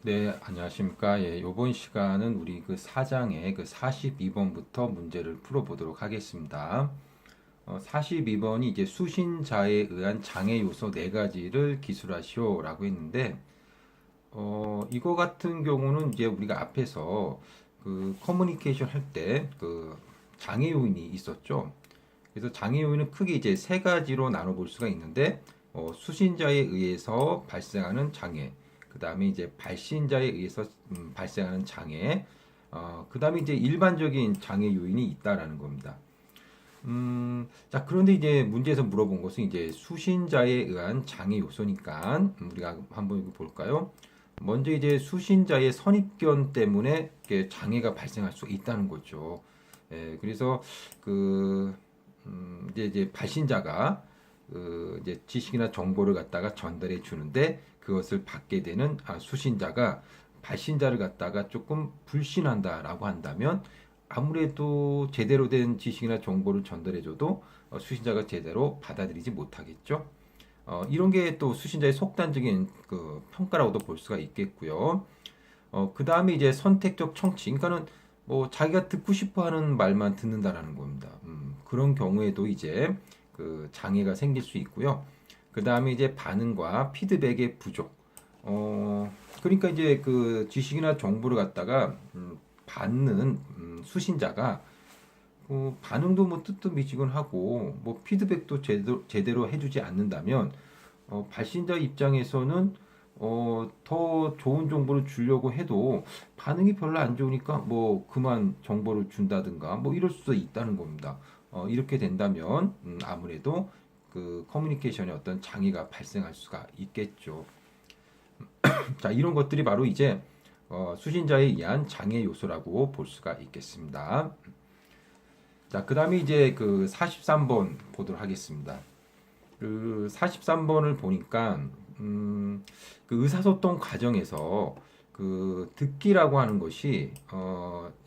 네, 안녕하십니까. 예, 요번 시간은 우리 그 4장의 그 42번부터 문제를 풀어보도록 하겠습니다. 42번이 이제 수신자에 의한 장애 요소 4가지를 기술하시오라고 했는데, 이거 같은 경우는 이제 우리가 앞에서 그 커뮤니케이션 할 때 그 장애 요인이 있었죠. 그래서 장애 요인은 크게 이제 3가지로 나눠볼 수가 있는데, 수신자에 의해서 발생하는 장애, 그 다음에 이제 발신자에 의해서 발생하는 장애, 그 다음에 이제 일반적인 장애 요인이 있다라는 겁니다. 자, 그런데 이제 문제에서 물어본 것은 이제 수신자에 의한 장애 요소니까 우리가 한번 볼까요? 먼저 이제 수신자의 선입견 때문에 이렇게 장애가 발생할 수 있다는 거죠. 예, 그래서 그 이제 발신자가 그 이제 지식이나 정보를 갖다가 전달해 주는데 그것을 받게 되는 수신자가 발신자를 갖다가 조금 불신한다라고 한다면 아무래도 제대로 된 지식이나 정보를 전달해 줘도 수신자가 제대로 받아들이지 못하겠죠. 이런 게 또 수신자의 속단적인 그 평가라고도 볼 수가 있겠고요. 그 다음에 이제 선택적 청취. 그러니까는 뭐 자기가 듣고 싶어 하는 말만 듣는다라는 겁니다. 그런 경우에도 이제 그 장애가 생길 수 있고요. 그 다음에 이제 반응과 피드백의 부족. 그러니까 이제 그 지식이나 정보를 갖다가 받는 수신자가 반응도 뭐 뜻도 미지근하고 뭐 피드백도 제대로 해주지 않는다면 발신자 입장에서는 더 좋은 정보를 주려고 해도 반응이 별로 안 좋으니까 뭐 그만 정보를 준다든가 뭐 이럴 수도 있다는 겁니다. 이렇게 된다면 아무래도 그 커뮤니케이션에 어떤 장애가 발생할 수가 있겠죠. 자, 이런 것들이 바로 이제 수신자에 의한 장애 요소라고 볼 수가 있겠습니다. 자, 그 다음에 이제 그 43번 보도록 하겠습니다. 그 43번을 보니까 그 의사소통 과정에서 그 듣기라고 하는 것이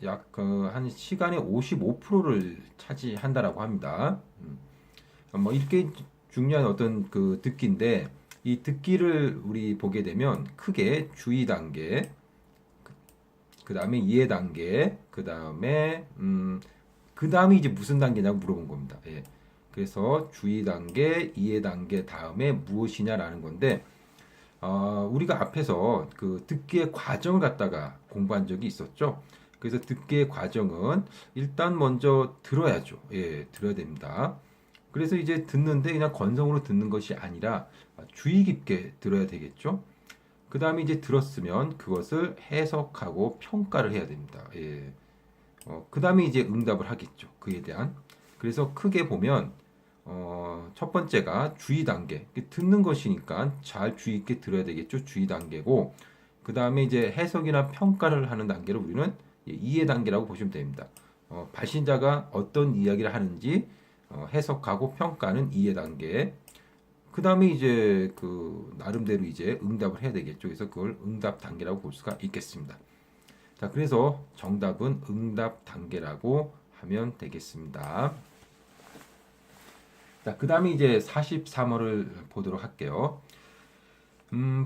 약 한 시간의 55%를 차지한다라고 합니다. 뭐 이렇게 중요한 어떤 그 듣기인데 이 듣기를 우리 보게 되면 크게 주의 단계, 그 다음에 이해 단계, 그 다음에 이제 무슨 단계냐고 물어본 겁니다. 예. 그래서 주의 단계, 이해 단계 다음에 무엇이냐라는 건데, 우리가 앞에서 그 듣기의 과정을 갖다가 공부한 적이 있었죠. 그래서 듣기의 과정은 일단 먼저 들어야죠. 예, 들어야 됩니다. 그래서 이제 듣는데 그냥 건성으로 듣는 것이 아니라 주의 깊게 들어야 되겠죠. 그 다음에 이제 들었으면 그것을 해석하고 평가를 해야 됩니다. 예. 그 다음에 이제 응답을 하겠죠. 그에 대한. 그래서 크게 보면, 첫 번째가 주의 단계. 듣는 것이니까 잘 주의 있게 들어야 되겠죠. 주의 단계고, 그 다음에 이제 해석이나 평가를 하는 단계를 우리는 이해 단계라고 보시면 됩니다. 발신자가 어떤 이야기를 하는지 해석하고 평가는 이해 단계. 그 다음에 이제 그 나름대로 이제 응답을 해야 되겠죠. 그래서 그걸 응답 단계라고 볼 수가 있겠습니다. 자, 그래서 정답은 응답 단계라고 하면 되겠습니다. 자, 그 다음에 이제 43호를 보도록 할게요.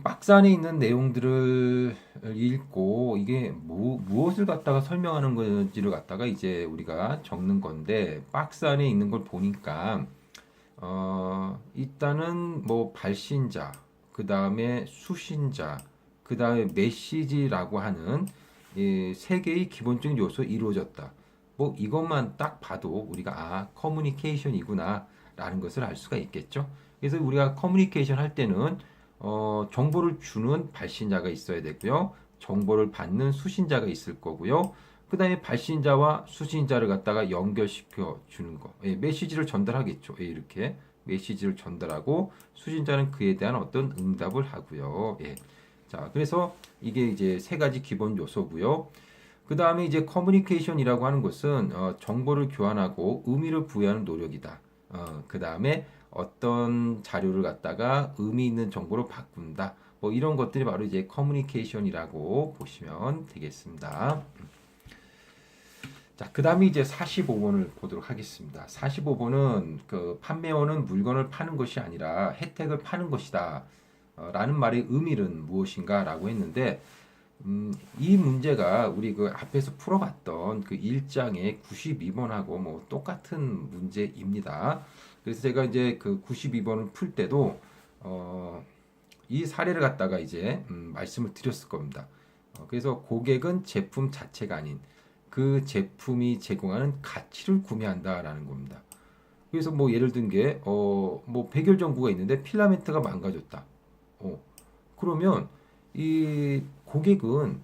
박스 안에 있는 내용들을 읽고 이게 무엇을 갖다가 설명하는 건지를 갖다가 이제 우리가 적는 건데 박스 안에 있는 걸 보니까 일단은 뭐 발신자, 그 다음에 수신자, 그 다음에 메시지라고 하는 세 개의 기본적인 요소 이루어졌다. 뭐 이것만 딱 봐도 우리가 커뮤니케이션이구나라는 것을 알 수가 있겠죠. 그래서 우리가 커뮤니케이션 할 때는 정보를 주는 발신자가 있어야 되고요. 정보를 받는 수신자가 있을 거고요. 그 다음에 발신자와 수신자를 갖다가 연결시켜 주는 거. 예, 메시지를 전달하겠죠. 예, 이렇게 메시지를 전달하고 수신자는 그에 대한 어떤 응답을 하고요. 예. 자, 그래서 이게 이제 3가지 기본 요소고요. 그 다음에 이제 커뮤니케이션이라고 하는 것은 정보를 교환하고 의미를 부여하는 노력이다. 그 다음에 어떤 자료를 갖다가 의미 있는 정보로 바꾼다. 뭐 이런 것들이 바로 이제 커뮤니케이션이라고 보시면 되겠습니다. 자, 그 다음에 이제 45번을 보도록 하겠습니다. 45번은 그 판매원은 물건을 파는 것이 아니라 혜택을 파는 것이다. 라는 말의 의미는 무엇인가 라고 했는데, 이 문제가 우리 그 앞에서 풀어봤던 그 1장의 92번하고 뭐 똑같은 문제입니다. 그래서 제가 이제 그 92번을 풀 때도 이 사례를 갖다가 이제 말씀을 드렸을 겁니다. 그래서 고객은 제품 자체가 아닌 그 제품이 제공하는 가치를 구매한다라는 겁니다. 그래서 뭐 예를 든 게 뭐 백열 전구가 있는데 필라멘트가 망가졌다. 그러면 이 고객은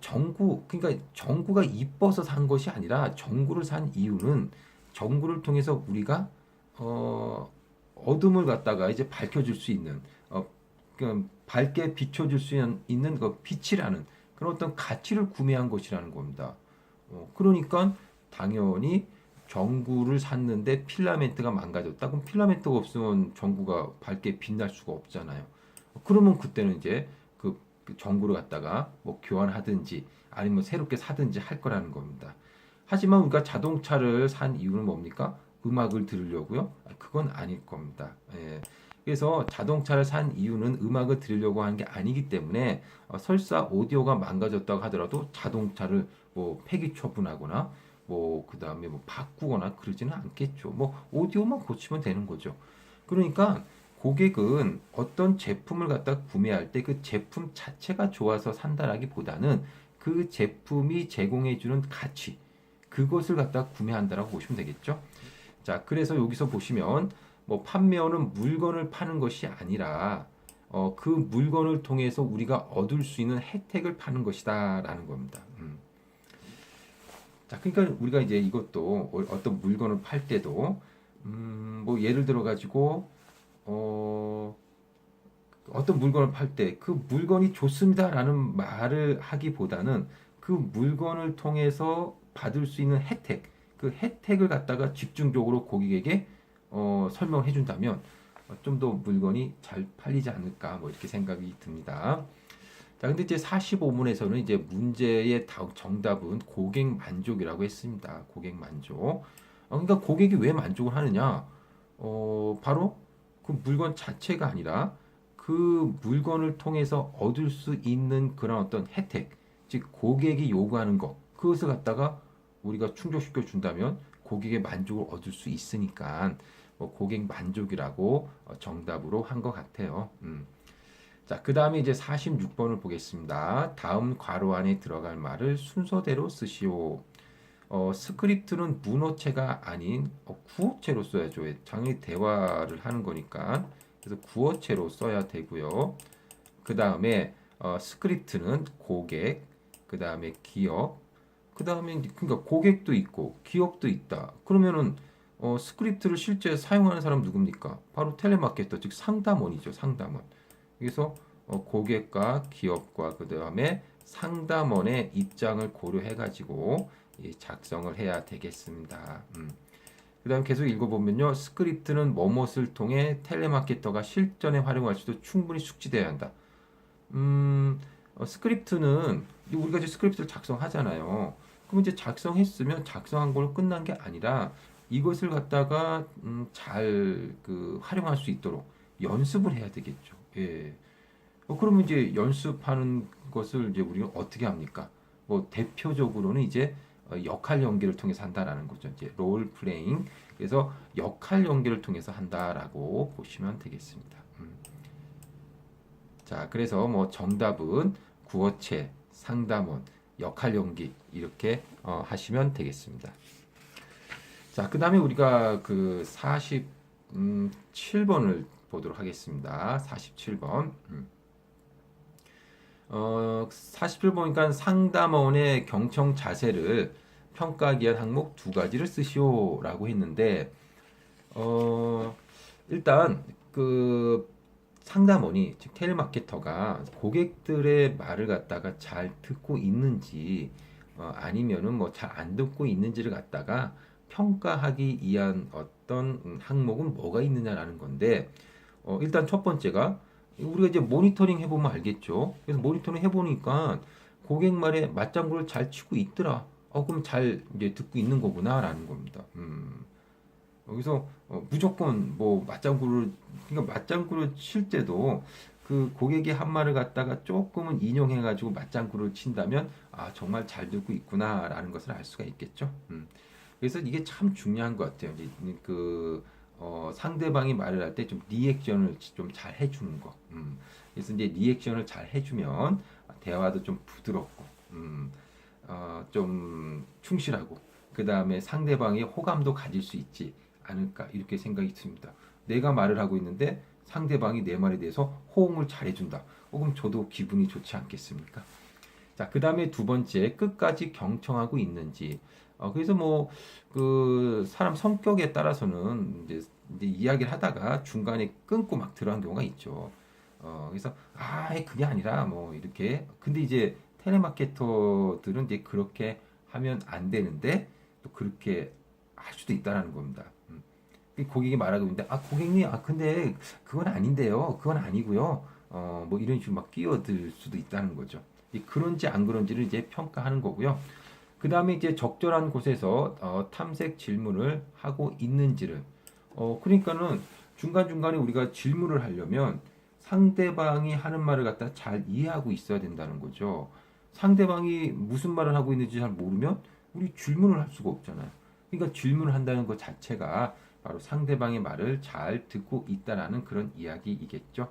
전구 그러니까 전구가 이뻐서 산 것이 아니라 전구를 산 이유는 전구를 통해서 우리가 어둠을 갖다가 이제 밝혀줄 수 있는 밝게 비춰줄 수 있는 그 빛이라는 그런 어떤 가치를 구매한 것이라는 겁니다. 그러니까 당연히 전구를 샀는데 필라멘트가 망가졌다. 그럼 필라멘트가 없으면 전구가 밝게 빛날 수가 없잖아요. 그러면 그때는 이제 그 전구를 갖다가 뭐 교환하든지 아니면 새롭게 사든지 할 거라는 겁니다. 하지만 우리가 자동차를 산 이유는 뭡니까? 음악을 들으려고요? 그건 아닐 겁니다. 예. 그래서 자동차를 산 이유는 음악을 들으려고 하는 게 아니기 때문에 설사 오디오가 망가졌다고 하더라도 자동차를 뭐 폐기 처분하거나 뭐 그다음에 뭐 바꾸거나 그러지는 않겠죠. 뭐 오디오만 고치면 되는 거죠. 그러니까 고객은 어떤 제품을 갖다 구매할 때 그 제품 자체가 좋아서 산다라기보다는 그 제품이 제공해주는 가치, 그것을 갖다 구매한다라고 보시면 되겠죠. 자, 그래서 여기서 보시면 뭐 판매원은 물건을 파는 것이 아니라 그 물건을 통해서 우리가 얻을 수 있는 혜택을 파는 것이다라는 겁니다. 자, 그러니까 우리가 이제 이것도 어떤 물건을 팔 때도 뭐 예를 들어 가지고 어떤 물건을 팔 때 그 물건이 좋습니다라는 말을 하기보다는 그 물건을 통해서 받을 수 있는 혜택, 그 혜택을 갖다가 집중적으로 고객에게 설명을 해준다면 좀 더 물건이 잘 팔리지 않을까 뭐 이렇게 생각이 듭니다. 자, 근데 이제 45문에서는 이제 문제의 정답은 고객 만족이라고 했습니다. 고객 만족. 그러니까 고객이 왜 만족을 하느냐? 바로 그 물건 자체가 아니라 그 물건을 통해서 얻을 수 있는 그런 어떤 혜택, 즉 고객이 요구하는 것, 그것을 갖다가 우리가 충족시켜 준다면 고객의 만족을 얻을 수 있으니까 뭐 고객 만족이라고 정답으로 한 것 같아요. 자, 그 다음에 이제 46번을 보겠습니다. 다음 괄호 안에 들어갈 말을 순서대로 쓰시오. 스크립트는 문어체가 아닌 구어체로 써야죠. 장애 대화를 하는 거니까. 그래서 구어체로 써야 되고요. 그 다음에 스크립트는 고객, 그 다음에 기업, 그 다음에 그러니까 고객도 있고 기업도 있다. 그러면은 스크립트를 실제 사용하는 사람 누굽니까? 바로 텔레마케터, 즉 상담원이죠. 상담원. 그래서 고객과 기업과 그 다음에 상담원의 입장을 고려해 가지고 작성을 해야 되겠습니다. 그 다음 계속 읽어보면요. 스크립트는 뭐뭇을 통해 텔레마케터가 실전에 활용할 수도 충분히 숙지되어야 한다. 스크립트는 우리가 이제 스크립트를 작성하잖아요. 그럼 이제 작성했으면 작성한 걸로 끝난 게 아니라 이것을 갖다가 잘 활용할 수 있도록 연습을 해야 되겠죠. 예. 그러면 이제 연습하는 것을 이제 우리가 어떻게 합니까? 뭐 대표적으로는 이제 역할 연기를 통해서 한다라는 거죠. 이제 롤 플레잉. 그래서 역할 연기를 통해서 한다라고 보시면 되겠습니다. 자, 그래서 뭐 정답은 구어체, 상담원, 역할 연기 이렇게 하시면 되겠습니다. 자, 그다음에 우리가 그 47번을 보도록 하겠습니다. 47번. 47 보니까 상담원의 경청 자세를 평가하기 위한 항목 두 가지를 쓰시오라고 했는데 일단 그 상담원이 즉 텔레마케터가 고객들의 말을 갖다가 잘 듣고 있는지 아니면은 뭐 잘 안 듣고 있는지를 갖다가 평가하기 위한 어떤 항목은 뭐가 있느냐라는 건데 일단 첫 번째가 우리가 이제 모니터링 해보면 알겠죠. 그래서 모니터링 해보니까 고객 말에 맞장구를 잘 치고 있더라. 그럼 잘 이제 듣고 있는 거구나라는 겁니다. 여기서 무조건 뭐 맞장구를 그러니까 맞장구를 칠 때도 그 고객이 한 말을 갖다가 조금은 인용해가지고 맞장구를 친다면 아 정말 잘 듣고 있구나라는 것을 알 수가 있겠죠. 그래서 이게 참 중요한 것 같아요. 이제 상대방이 말을 할 때 좀 리액션을 좀 잘 해주는 거. 그래서 이제 리액션을 잘 해주면 대화도 좀 부드럽고, 좀 충실하고, 그 다음에 상대방의 호감도 가질 수 있지 않을까 이렇게 생각이 듭니다. 내가 말을 하고 있는데 상대방이 내 말에 대해서 호응을 잘 해준다. 그럼 저도 기분이 좋지 않겠습니까? 자, 그 다음에 두 번째, 끝까지 경청하고 있는지. 그래서 뭐, 그, 사람 성격에 따라서는 이제 이야기를 하다가 중간에 끊고 막 들어간 경우가 있죠. 그래서, 그게 아니라, 뭐, 이렇게. 근데 이제 텔레마케터들은 이제 그렇게 하면 안 되는데, 또 그렇게 할 수도 있다라는 겁니다. 그 고객이 말하고 있는데, 고객님, 근데 그건 아닌데요. 그건 아니고요. 뭐 이런 식으로 막 끼어들 수도 있다는 거죠. 그런지 안 그런지를 이제 평가하는 거고요. 그 다음에 이제 적절한 곳에서 탐색 질문을 하고 있는지를 그러니까는 중간중간에 우리가 질문을 하려면 상대방이 하는 말을 갖다 잘 이해하고 있어야 된다는 거죠. 상대방이 무슨 말을 하고 있는지 잘 모르면 우리 질문을 할 수가 없잖아요. 그러니까 질문을 한다는 것 자체가 바로 상대방의 말을 잘 듣고 있다라는 그런 이야기이겠죠.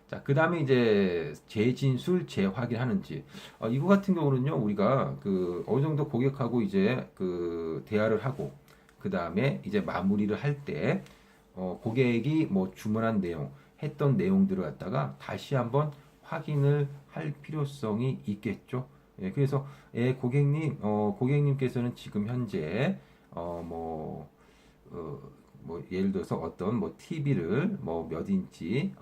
자, 그 다음에 이제 재진술, 재확인하는지. 이거 같은 경우는요, 우리가 그 어느 정도 고객하고 이제 그 대화를 하고, 그 다음에 이제 마무리를 할 때, 고객이 뭐 주문한 내용, 했던 내용들을 갖다가 다시 한번 확인을 할 필요성이 있겠죠. 예, 그래서, 고객님께서는 지금 현재, 뭐, 뭐 예를 들어서 어떤 뭐 TV를 뭐 몇 인치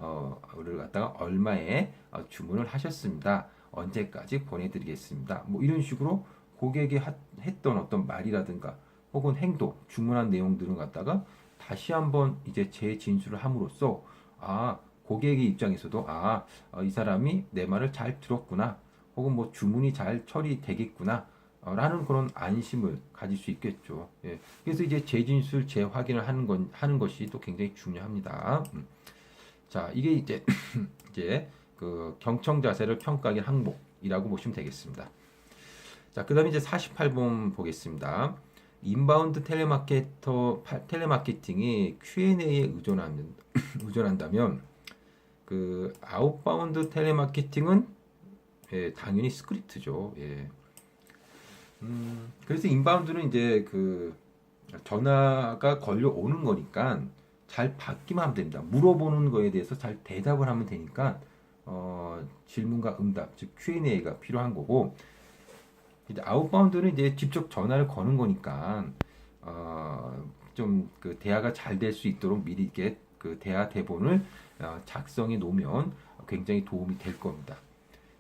를 갖다가 얼마에 주문을 하셨습니다. 언제까지 보내드리겠습니다. 뭐 이런 식으로 고객이 했던 어떤 말이라든가 혹은 행동, 주문한 내용들을 갖다가 다시 한번 이제 재진술을 함으로써 고객의 입장에서도 이 사람이 내 말을 잘 들었구나 혹은 뭐 주문이 잘 처리되겠구나 라는 그런 안심을 가질 수 있겠죠. 예. 그래서 이제 재진술, 재확인을 하는 것이 또 굉장히 중요합니다. 자, 이게 이제, 이제 그 경청 자세를 평가하기 항목이라고 보시면 되겠습니다. 자, 그 다음에 이제 48번 보겠습니다. 인바운드 텔레마케팅이 Q&A에 의존한다면, 그 아웃바운드 텔레마케팅은 당연히 스크립트죠. 예. 그래서 인바운드는 이제 그 전화가 걸려오는 거니까 잘 받기만 하면 됩니다. 물어보는 거에 대해서 잘 대답을 하면 되니까 질문과 응답, 즉 Q&A가 필요한 거고 이제 아웃바운드는 이제 직접 전화를 거는 거니까 좀 그 대화가 잘 될 수 있도록 미리 이렇게 그 대화 대본을 작성해 놓으면 굉장히 도움이 될 겁니다.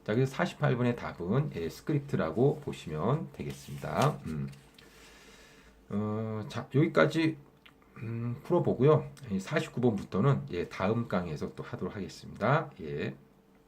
자, 그래서 48번의 답은 스크립트라고 보시면 되겠습니다. 자, 여기까지 풀어보고요. 49번부터는 다음 강의에서 또 하도록 하겠습니다. 예.